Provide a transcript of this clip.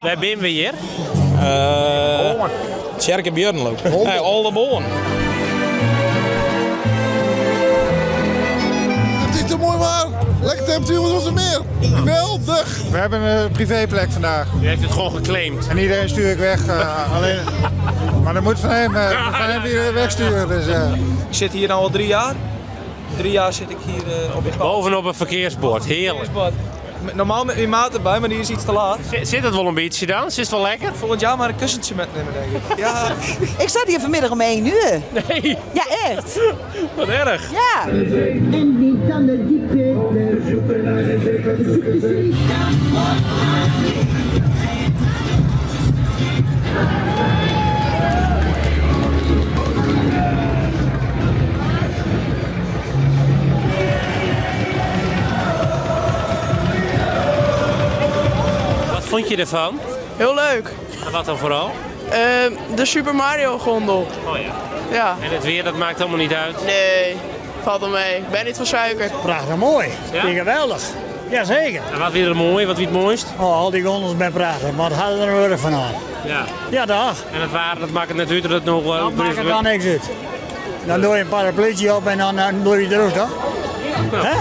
Waar zijn we hier? Tjerke Björnlo. Oldenboon. Het is te mooi waar. Lekker temperatuur, wat was er meer? Geweldig. We hebben een privéplek vandaag. U heeft het gewoon geclaimd. En iedereen stuur ik weg. Alleen... Maar dat moet van hem weer wegsturen. Dus, Ik zit hier al 3 jaar. 3 jaar zit ik hier op het pad. Bovenop een verkeersbord, heerlijk. Normaal met mijn maat erbij, maar die is iets te laat. Zit het wel een beetje dan? Is het wel lekker? Volgend jaar maar een kussentje metnemen, denk ik. Ja. Ik sta hier vanmiddag om 1 uur. Nee, Ja, echt. wat erg. Ja. En wie kan de diepte zoeken naar zijn zeker. Wat vond je ervan? Heel leuk. En wat dan vooral? De Super Mario gondel. Oh ja. Ja. En het weer, dat maakt allemaal niet uit. Nee, valt wel mee. Ik ben niet van suiker. Prachtig mooi. Ja? Geweldig. Jazeker. En wat weer er mooi? Wat wie het mooist? Oh, al die gondels zijn prachtig, maar het hadden er een wurg van aan. Ja. Ja, dag. En het water, dat maakt het natuurlijk dat het nog... Dat maakt er dan niks uit. Dan doe je een parapluutje op en dan doe je het er ook, toch? Hè?